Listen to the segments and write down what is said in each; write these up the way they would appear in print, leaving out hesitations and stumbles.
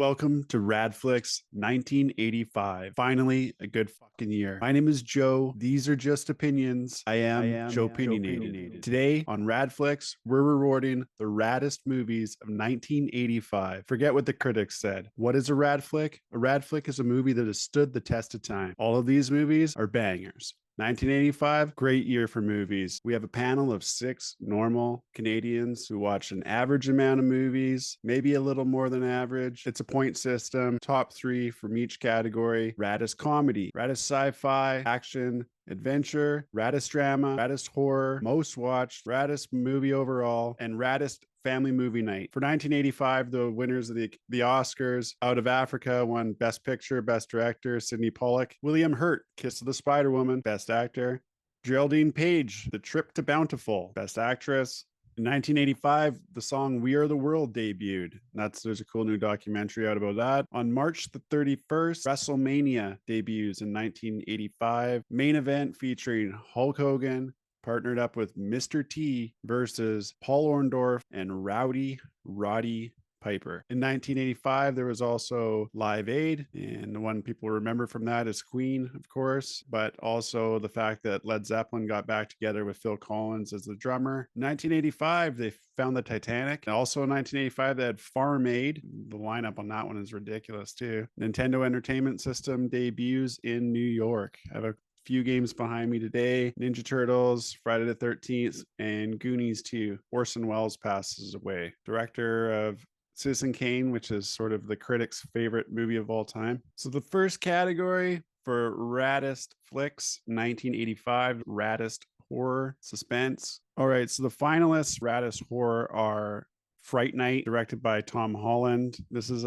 Welcome to Rad Flicks 1985. Finally, a good fucking year. My name is Joe. These are just opinions. I am JOEpinionated. Today on Rad Flicks, we're rewarding the raddest movies of 1985. Forget what the critics said. What is a rad flick? A rad flick is a movie that has stood the test of time. All of these movies are bangers. 1985, great year for movies. We have a panel of 6 normal Canadians who watch an average amount of movies, maybe a little more than average. It's a point system, top 3 from each category. Raddest comedy, raddest sci-fi, action, adventure, raddest drama, raddest horror, most watched, raddest movie overall, and raddest family movie night. For 1985, the winners of the Oscars, Out of Africa won Best Picture, Best Director, Sidney Pollack. William Hurt, Kiss of the Spider Woman, Best Actor. Geraldine Page, The Trip to Bountiful, Best Actress. In 1985, the song We Are the World debuted. There's a cool new documentary out about that. On March the 31st, WrestleMania debuts in 1985. Main event featuring Hulk Hogan, partnered up with Mr. T versus Paul Orndorff and Roddy Piper. In 1985, there was also Live Aid, and the one people remember from that is Queen, of course, but also the fact that Led Zeppelin got back together with Phil Collins as the drummer. In 1985, they found the Titanic. Also in 1985, they had Farm Aid. The lineup on that one is ridiculous too. Nintendo Entertainment System debuts in New York. I have a few games behind me today: Ninja Turtles, Friday the 13th, and Goonies 2. Orson Welles passes away. Director of Citizen Kane, which is sort of the critic's favorite movie of all time. So the first category for raddest flicks, 1985, raddest horror, suspense. All right, so the finalists, raddest horror, are Fright Night, directed by Tom Holland. This is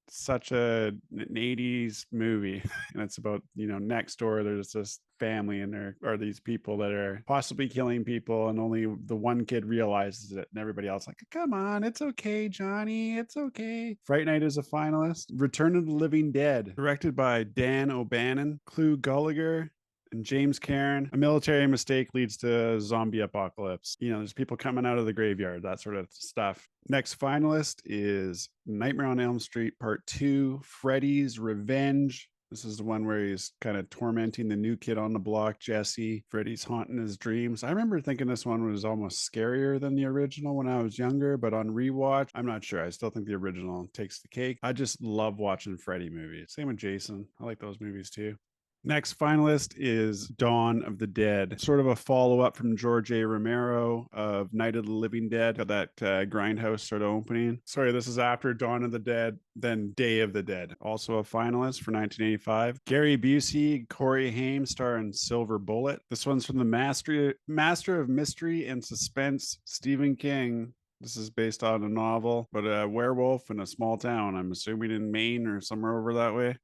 such an 80s movie, and it's about, next door there's this family, and there are these people that are possibly killing people, and only the one kid realizes it, and everybody else like, come on, it's okay, Johnny, it's okay. Fright Night is a finalist. Return of the Living Dead, directed by Dan O'Bannon, Clu Gulager, and James Cairn. A military mistake leads to a zombie apocalypse. There's people coming out of the graveyard, that sort of stuff. Next finalist is Nightmare on Elm Street Part 2, Freddy's Revenge. This is the one where he's kind of tormenting the new kid on the block, Jesse. Freddy's haunting his dreams. I remember thinking this one was almost scarier than the original when I was younger, but on rewatch, I'm not sure. I still think the original takes the cake. I just love watching Freddy movies. Same with Jason. I like those movies too. Next finalist is Dawn of the Dead, sort of a follow-up from George A. Romero of Night of the Living Dead, got that grindhouse sort of opening. Sorry, this is after Dawn of the Dead, then Day of the Dead. Also a finalist for 1985. Gary Busey, Corey Haim, starring Silver Bullet. This one's from the Master of Mystery and Suspense, Stephen King. This is based on a novel, but a werewolf in a small town. I'm assuming in Maine or somewhere over that way.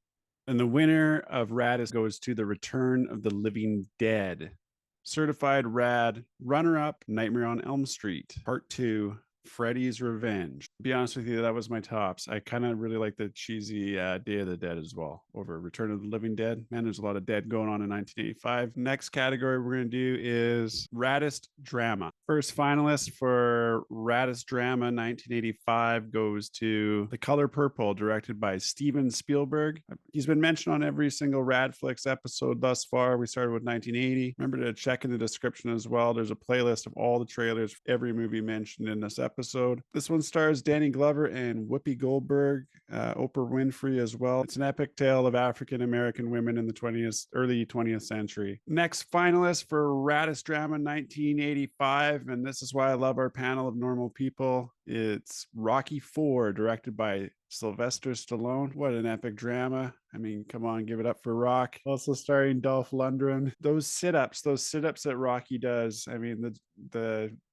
And the winner of Rad goes to The Return of the Living Dead. Certified Rad runner-up, Nightmare on Elm Street, Part 2, Freddy's Revenge. To be honest with you, that was my tops. I kind of really like the cheesy Day of the Dead as well over Return of the Living Dead. Man, there's a lot of dead going on in 1985. Next category we're going to do is Raddest Drama. First finalist for Raddest Drama 1985 goes to The Color Purple, directed by Steven Spielberg. He's been mentioned on every single Radflicks episode thus far. We started with 1980. Remember to check in the description as well. There's a playlist of all the trailers for every movie mentioned in this episode. This one stars Danny Glover and Whoopi Goldberg, Oprah Winfrey as well. It's an epic tale of African American women in the early 20th century. Next finalist for Raddest Drama 1985, and this is why I love our panel of normal people. It's Rocky IV, directed by Sylvester Stallone. What an epic drama. I mean, come on, give it up for Rock. Also starring Dolph Lundgren. Those sit-ups that Rocky does. I mean,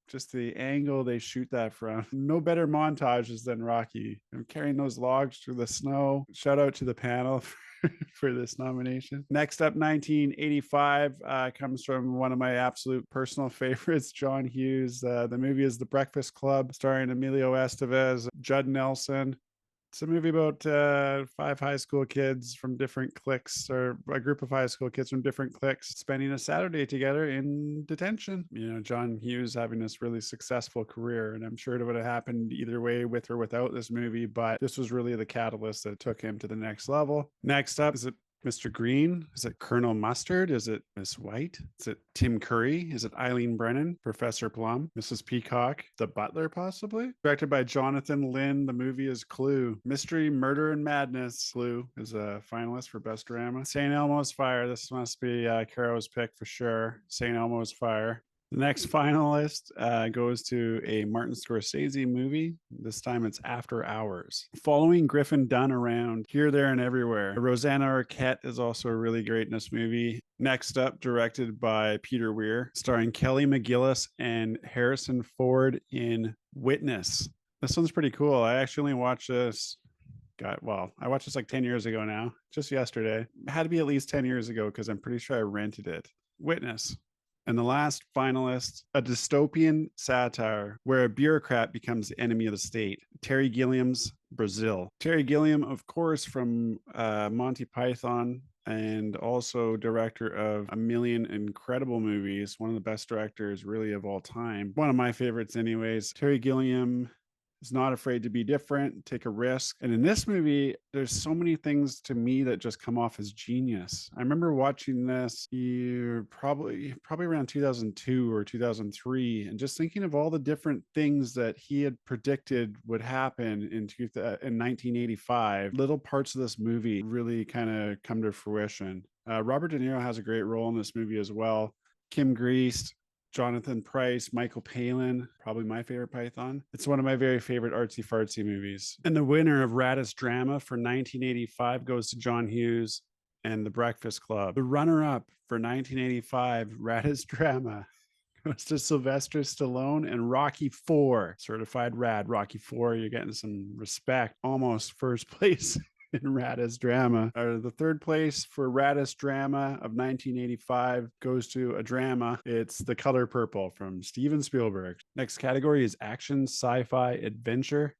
just the angle they shoot that from. No better montages than Rocky. I'm carrying those logs through the snow. Shout out to the panel for this nomination. Next up, 1985, comes from one of my absolute personal favorites, John Hughes. The movie is The Breakfast Club, starring Emilio Estevez, Judd Nelson. It's a movie about five high school kids from different cliques, or a group of high school kids from different cliques spending a Saturday together in detention. You know, John Hughes having this really successful career, and I'm sure it would have happened either way with or without this movie, but this was really the catalyst that took him to the next level. Next up, is it Mr. Green? Is it Colonel Mustard? Is it Miss White? Is it Tim Curry? Is it Eileen Brennan? Professor Plum? Mrs. Peacock? The Butler, possibly? Directed by Jonathan Lynn. The movie is Clue. Mystery, Murder, and Madness. Clue is a finalist for Best Drama. St. Elmo's Fire. This must be Caro's pick for sure. St. Elmo's Fire. The next finalist goes to a Martin Scorsese movie. This time it's After Hours. Following Griffin Dunn around here, there, and everywhere. Rosanna Arquette is also really great in this movie. Next up, directed by Peter Weir, starring Kelly McGillis and Harrison Ford in Witness. This one's pretty cool. I actually only watched this I watched this like 10 years ago now, just yesterday. It had to be at least 10 years ago because I'm pretty sure I rented it. Witness. And the last finalist, a dystopian satire where a bureaucrat becomes the enemy of the state. Terry Gilliam's Brazil. Terry Gilliam, of course, from Monty Python, and also director of a million incredible movies. One of the best directors, really, of all time. One of my favorites, anyways. Terry Gilliam is not afraid to be different, take a risk. And in this movie, there's so many things to me that just come off as genius. I remember watching this probably around 2002 or 2003, and just thinking of all the different things that he had predicted would happen in 1985. Little parts of this movie really kind of come to fruition. Robert De Niro has a great role in this movie as well. Kim Greist, Jonathan Pryce, Michael Palin, probably my favorite Python. It's one of my very favorite artsy fartsy movies. And the winner of Raddest Drama for 1985 goes to John Hughes and The Breakfast Club. The runner-up for 1985, Raddest Drama, goes to Sylvester Stallone and Rocky IV. Certified Rad, Rocky IV. You're getting some respect. Almost first place in Raddest Drama. The third place for Raddest Drama of 1985 goes to a drama. It's The Color Purple from Steven Spielberg. Next category is action, sci-fi, adventure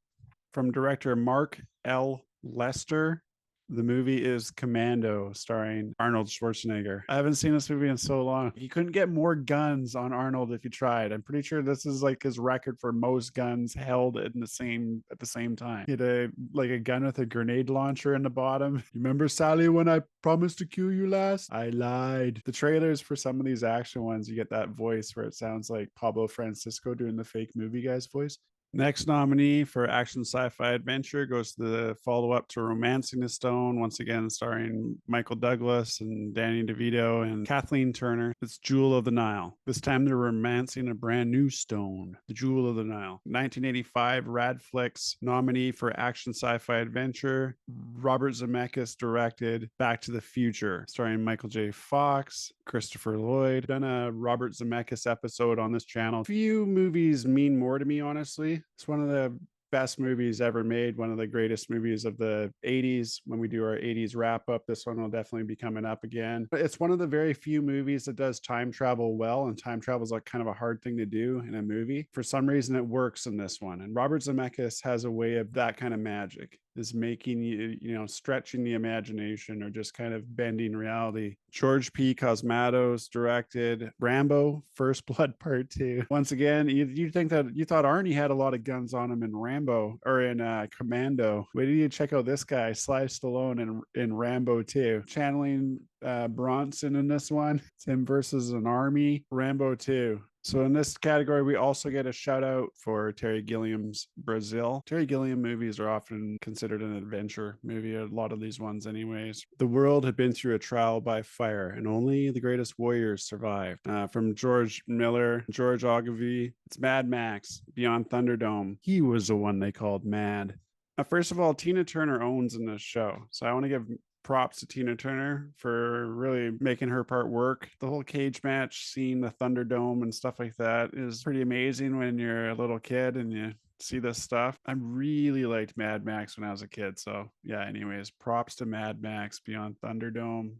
from director Mark L. Lester. The movie is Commando, starring Arnold Schwarzenegger. I haven't seen this movie in so long. You couldn't get more guns on Arnold if you tried. I'm pretty sure this is like his record for most guns held at the same time. He had a gun with a grenade launcher in the bottom. You remember, Sally, when I promised to kill you last? I lied. The trailers for some of these action ones, you get that voice where it sounds like Pablo Francisco doing the fake movie guy's voice. Next nominee for action sci-fi adventure goes to the follow-up to Romancing the Stone, once again starring Michael Douglas and Danny DeVito and Kathleen Turner. It's Jewel of the Nile. This time they're romancing a brand new stone, the Jewel of the Nile. 1985 Rad Flicks nominee for action sci-fi adventure. Robert Zemeckis directed Back to the Future, starring Michael J. Fox, Christopher Lloyd. Done a Robert Zemeckis episode on this channel. Few movies mean more to me, honestly. It's one of the best movies ever made, one of the greatest movies of the 80s. When we do our 80s wrap up, this one will definitely be coming up again. But it's one of the very few movies that does time travel well, and time travel is like kind of a hard thing to do in a movie. For some reason, it works in this one. And Robert Zemeckis has a way of that kind of magic, is making you stretching the imagination or just kind of bending reality. George P. Cosmatos directed Rambo: First Blood Part 2. Once again, you think that you thought Arnie had a lot of guns on him in Rambo or in Commando. Wait till you check out this guy, Sly Stallone, in Rambo 2, channeling Bronson in this one. It's him versus an army. Rambo 2. So in this category, we also get a shout out for Terry Gilliam's Brazil. Terry Gilliam movies are often considered an adventure movie, a lot of these ones anyways. The world had been through a trial by fire, and only the greatest warriors survived. From George Miller, George Ogilvy, it's Mad Max, Beyond Thunderdome. He was the one they called Mad. First of all, Tina Turner owns in this show, so I want to give props to Tina Turner for really making her part work. The whole cage match scene, the Thunderdome and stuff like that is pretty amazing when you're a little kid and you see this stuff. I really liked Mad Max when I was a kid. So yeah, anyways, props to Mad Max, Beyond Thunderdome.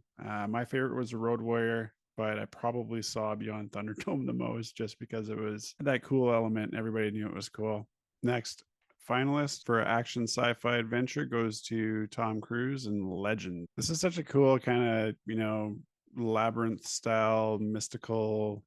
My favorite was The Road Warrior, but I probably saw Beyond Thunderdome the most just because it was that cool element and everybody knew it was cool. Next, Finalist for action sci-fi adventure goes to Tom Cruise and Legend. This is such a cool kind of, labyrinth style, mystical,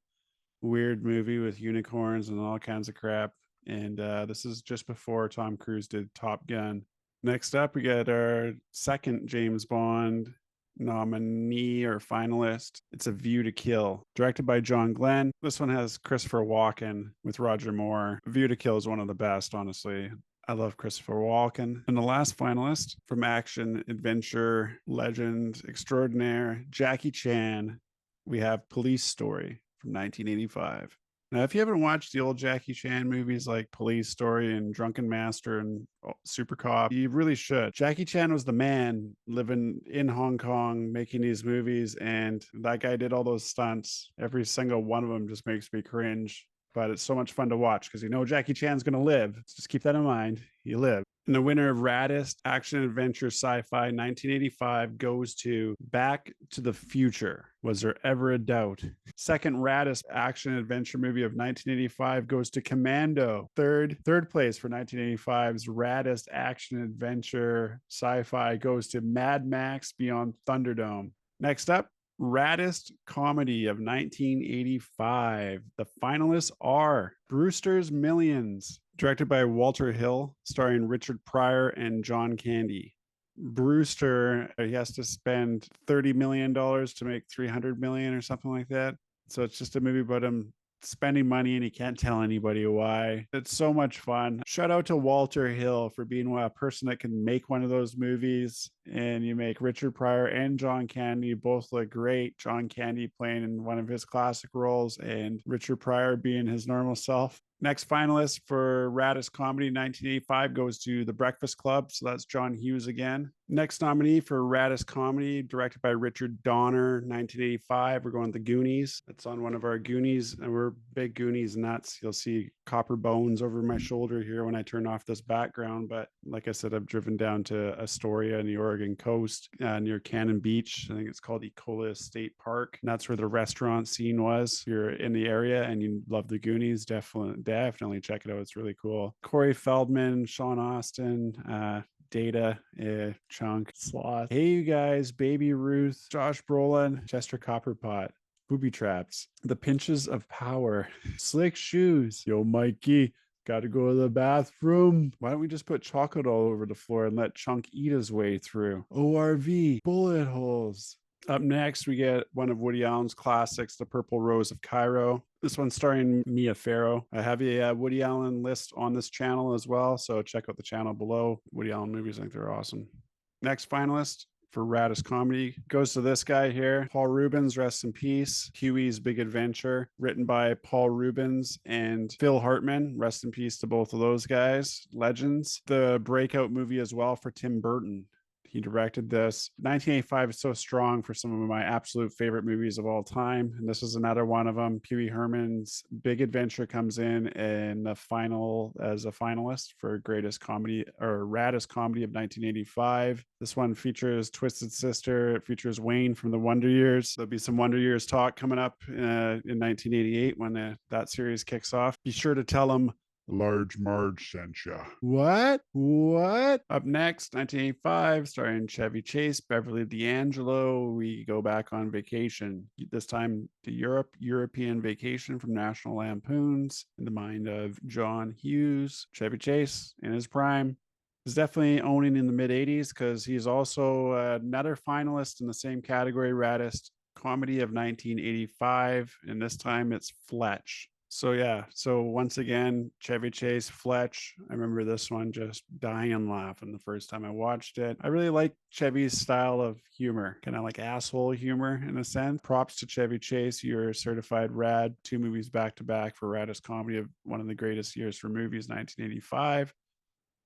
weird movie with unicorns and all kinds of crap. And this is just before Tom Cruise did Top Gun. Next up, we got our second James Bond nominee or finalist. It's A View to Kill, directed by John Glenn. This one has Christopher Walken with Roger Moore. A View to Kill is one of the best, honestly. I love Christopher Walken. And the last finalist from action, adventure, legend, extraordinaire, Jackie Chan, we have Police Story from 1985. Now, if you haven't watched the old Jackie Chan movies like Police Story and Drunken Master and Super Cop, you really should. Jackie Chan was the man living in Hong Kong making these movies, and that guy did all those stunts. Every single one of them just makes me cringe. But it's so much fun to watch because Jackie Chan's going to live. Just keep that in mind. He lived. And the winner of Raddest Action Adventure Sci-Fi 1985 goes to Back to the Future. Was there ever a doubt? Second Raddest Action Adventure movie of 1985 goes to Commando. Third place for 1985's Raddest Action Adventure Sci-Fi goes to Mad Max Beyond Thunderdome. Next up, Raddest Comedy of 1985. The finalists are Brewster's Millions, directed by Walter Hill, starring Richard Pryor and John Candy. Brewster, he has to spend $30 million to make $300 million or something like that. So it's just a movie about him spending money and he can't tell anybody why. It's so much fun. Shout out to Walter Hill for being a person that can make one of those movies. And you make Richard Pryor and John Candy both look great. John Candy playing in one of his classic roles and Richard Pryor being his normal self. Next finalist for Raddest Comedy 1985 goes to The Breakfast Club. So that's John Hughes again. Next nominee for Raddest Comedy, directed by Richard Donner, 1985. We're going The Goonies. It's on one of our Goonies, and we're big Goonies nuts. You'll see copper bones over my shoulder here when I turn off this background. But like I said, I've driven down to Astoria in the Oregon coast near Cannon Beach. I think it's called Ecola State Park. And that's where the restaurant scene was. If you're in the area and you love The Goonies, definitely check it out. It's really cool. Corey Feldman, Sean Austin, Data, Chunk, Sloth. Hey, you guys, Baby Ruth, Josh Brolin, Chester Copperpot, Booby Traps, The Pinches of Power, Slick Shoes, Yo Mikey, gotta go to the bathroom. Why don't we just put chocolate all over the floor and let Chunk eat his way through? ORV, Bullet Holes. Up next, we get one of Woody Allen's classics, The Purple Rose of Cairo. This one's starring Mia Farrow. I have a Woody Allen list on this channel as well, so check out the channel below. Woody Allen movies, I think they're awesome. Next finalist for Raddest Comedy goes to this guy here, Paul Rubens, rest in peace. Huey's Big Adventure, written by Paul Rubens and Phil Hartman. Rest in peace to both of those guys, legends. The breakout movie as well for Tim Burton. He directed this. 1985 is so strong for some of my absolute favorite movies of all time. And this is another one of them. Pee Wee Herman's Big Adventure comes in the final as a finalist for greatest comedy or Raddest Comedy of 1985. This one features Twisted Sister. It features Wayne from the Wonder Years. There'll be some Wonder Years talk coming up in 1988 when that series kicks off. Be sure to tell them Large Marge sent ya. What? Up next, 1985, starring Chevy Chase, Beverly D'Angelo. We go back on vacation, this time to Europe, European Vacation from National Lampoons, in the mind of John Hughes. Chevy Chase in his prime is definitely owning in the mid 80s because he's also another finalist in the same category, Raddest Comedy of 1985, and this time it's Fletch. So once again, Chevy Chase, Fletch. I remember this one just dying laughing the first time I watched it. I really like Chevy's style of humor, kind of like asshole humor in a sense. Props to Chevy Chase. You're certified rad. 2 movies back to back for Raddest Comedy of one of the greatest years for movies, 1985,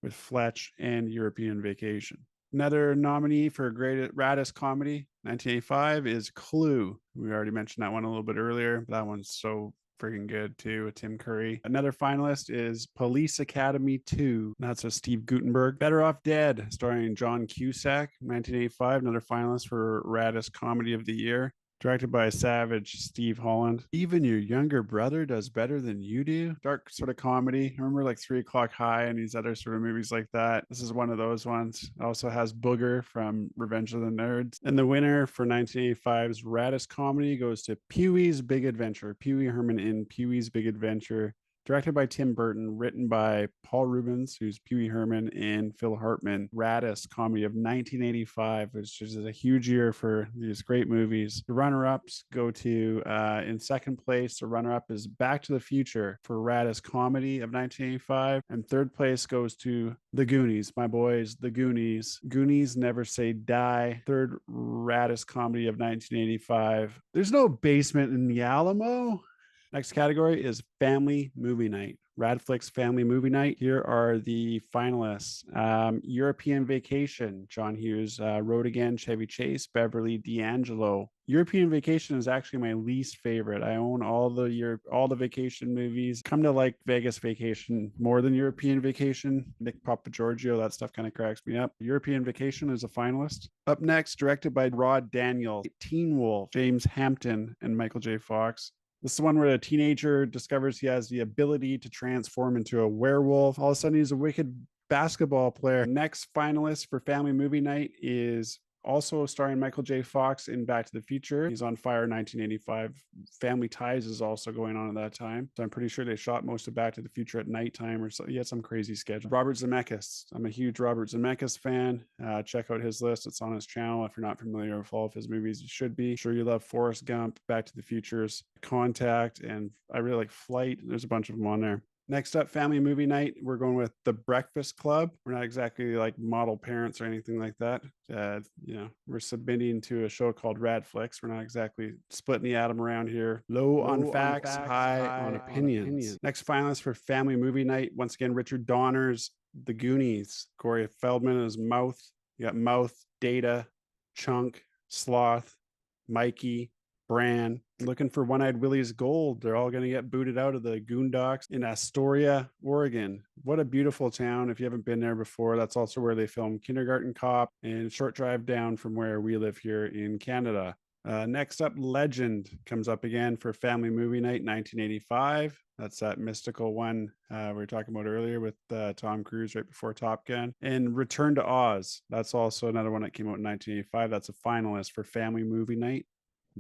with Fletch and European Vacation. Another nominee for great Raddest Comedy, 1985, is Clue. We already mentioned that one a little bit earlier, but that one's so freaking good too, with Tim Curry. Another finalist is Police Academy 2. That's a Steve Guttenberg. Better Off Dead, starring John Cusack, 1985. Another finalist for Raddest Comedy of the Year. directed by Savage Steve Holland. Even your younger brother does better than you do. Dark sort of comedy. I remember like 3 O'clock High and these other sort of movies like that. This is one of those ones. It also has Booger from Revenge of the Nerds. And the winner for 1985's Raddest Comedy goes to Pee-wee's Big Adventure. Pee Wee Herman in Pee-wee's Big Adventure. Directed by Tim Burton, written by Paul Rubens, who's Pee Wee Herman, and Phil Hartman. Raddest Comedy of 1985, which is a huge year for these great movies. The runner-ups go to, in second place, the runner-up is Back to the Future for Raddest Comedy of 1985. And third place goes to The Goonies, my boys, The Goonies. Goonies Never Say Die, third Raddest Comedy of 1985. There's no basement in the Alamo. Next category is Family Movie Night. Radflicks Family Movie Night. Here are the finalists. European Vacation, John Hughes. Road Again, Chevy Chase, Beverly D'Angelo. European Vacation is actually my least favorite. I own all the vacation movies. Come to like Vegas Vacation more than European Vacation. Nick Papagiorgio, that stuff kind of cracks me up. European Vacation is a finalist. Up next, directed by Rod Daniel, Teen Wolf, James Hampton, and Michael J. Fox. This is the one where a teenager discovers he has the ability to transform into a werewolf. All of a sudden, he's a wicked basketball player. Next finalist for Family Movie Night is also starring Michael J. Fox in Back to the Future. He's on Fire 1985. Family Ties is also going on at that time. So I'm pretty sure they shot most of Back to the Future at nighttime or so. He had some crazy schedule. Robert Zemeckis. I'm a huge Robert Zemeckis fan. Check out his list. It's on his channel. If you're not familiar with all of his movies, you should be. I'm sure you love Forrest Gump, Back to the Futures, Contact, and I really like Flight. There's a bunch of them on there. Next up, Family Movie Night. We're going with The Breakfast Club. We're not exactly like model parents or anything like that. We're submitting to a show called Rad Flicks. We're not exactly splitting the atom around here. Low on facts, high on opinions. Next finalist for Family Movie Night. Once again, Richard Donner's The Goonies. Corey Feldman is Mouth. You got Mouth, Data, Chunk, Sloth, Mikey, Bran. Looking for One-Eyed Willie's gold. They're all going to get booted out of the Goondocks in Astoria, Oregon. What a beautiful town. If you haven't been there before, that's also where they filmed Kindergarten Cop and Short Drive Down from where we live here in Canada. Next up, Legend comes up again for Family Movie Night 1985. That's that mystical one we were talking about earlier with Tom Cruise right before Top Gun. And Return to Oz. That's also another one that came out in 1985. That's a finalist for Family Movie Night.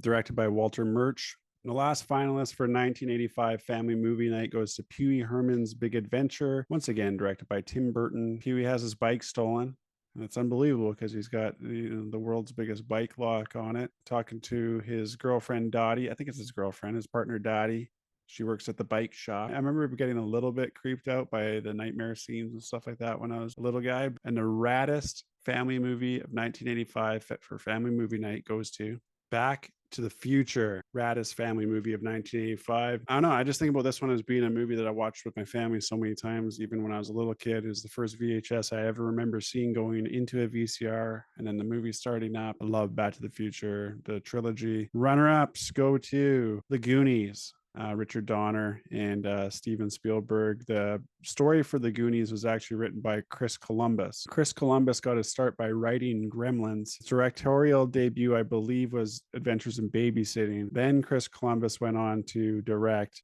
Directed by Walter Murch. And the last finalist for 1985 Family Movie Night goes to Pee Wee Herman's Big Adventure. Once again, directed by Tim Burton. Pee Wee has his bike stolen. And it's unbelievable because he's got the world's biggest bike lock on it. Talking to his girlfriend, Dottie. I think it's his girlfriend, his partner, Dottie. She works at the bike shop. I remember getting a little bit creeped out by the nightmare scenes and stuff like that when I was a little guy. And the raddest family movie of 1985 for Family Movie Night goes to Back to the Future, raddest family movie of 1985. I don't know. I just think about this one as being a movie that I watched with my family so many times, even when I was a little kid. It was the first VHS I ever remember seeing going into a VCR, and then the movie starting up. I love Back to the Future, the trilogy. Runner-ups go to The Goonies. Richard Donner and Steven Spielberg. The story for The Goonies was actually written by Chris Columbus. Chris Columbus got his start by writing Gremlins. His directorial debut, I believe, was Adventures in Babysitting. Then Chris Columbus went on to direct,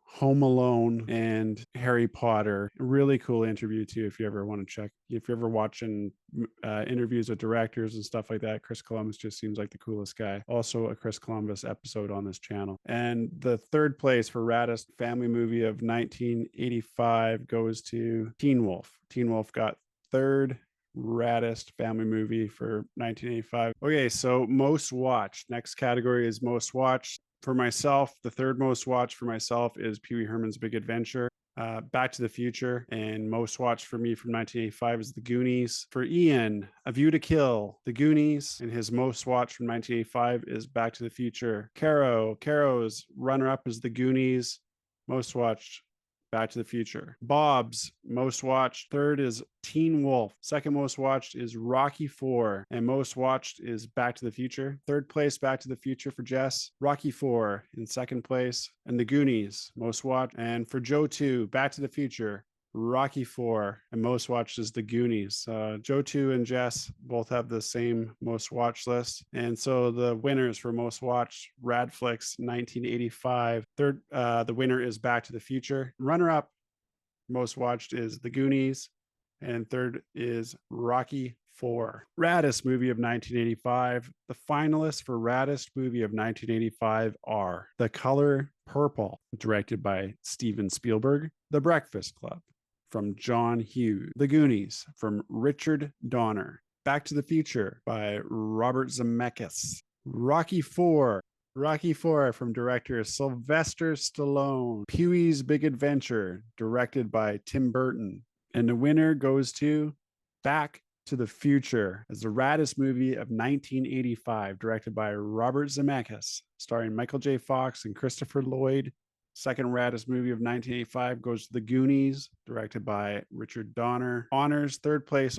Home Alone and Harry Potter. Really cool interview too, if you ever want to check. If you're ever watching interviews with directors and stuff like that, Chris Columbus just seems like the coolest guy. Also a Chris Columbus episode on this channel. And the third place for raddest family movie of 1985 goes to Teen Wolf. Teen Wolf got third raddest family movie for 1985. Okay, so most watched. Next category is most watched. For myself, the third most watched for myself is Pee Wee Herman's Big Adventure. Back to the Future, and most watched for me from 1985 is The Goonies. For Ian, A View to Kill, The Goonies, and his most watched from 1985 is Back to the Future. Caro's runner-up is The Goonies, most watched Back to the Future. Bob's most watched third is Teen Wolf. Second most watched is Rocky 4, and most watched is Back to the Future. Third place, Back to the Future for Jess. Rocky 4 in second place, and The Goonies most watched. And for Joe 2, Back to the Future Rocky 4, and most watched is The Goonies. Joe 2 and Jess both have the same most watched list. And so the winners for most watched, Radflicks 1985. Third, the winner is Back to the Future. Runner up, most watched is The Goonies. And third is Rocky 4. Raddest movie of 1985. The finalists for Raddest movie of 1985 are The Color Purple, directed by Steven Spielberg. The Breakfast Club, from John Hughes. The Goonies, from Richard Donner. Back to the Future by Robert Zemeckis. Rocky 4. Rocky 4 from director Sylvester Stallone. Pee-wee's Big Adventure, directed by Tim Burton. And the winner goes to Back to the Future as the raddest movie of 1985, directed by Robert Zemeckis, starring Michael J. Fox and Christopher Lloyd. Second raddest movie of 1985 goes to The Goonies, directed by Richard Donner. Third place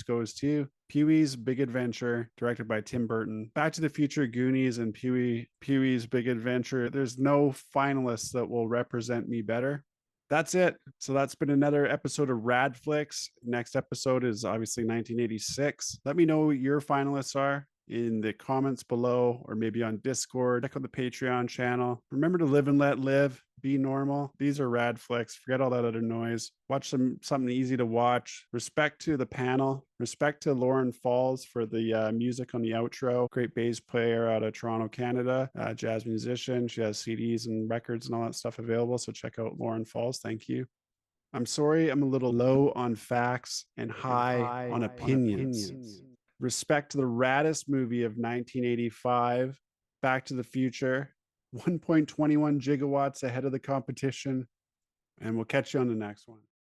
goes to Pee-wee's Big Adventure, directed by Tim Burton. Back to the Future, Goonies, and Pee-wee's Big Adventure. There's no finalists that will represent me better. That's it. So that's been another episode of Rad Flicks. Next episode is obviously 1986. Let me know what your finalists are in the comments below, or maybe on Discord. Check out the Patreon channel. Remember to live and let live. Be normal. These are Rad Flicks. Forget all that other noise. Watch something easy to watch. Respect to the panel. Respect to Lauren Falls for the music on the outro. Great bass player out of Toronto, Canada. Jazz musician. She has CDs and records and all that stuff available. So check out Lauren Falls. Thank you. I'm sorry I'm a little low on facts and high on opinions. Respect to the raddest movie of 1985, Back to the Future, 1.21 gigawatts ahead of the competition. And we'll catch you on the next one.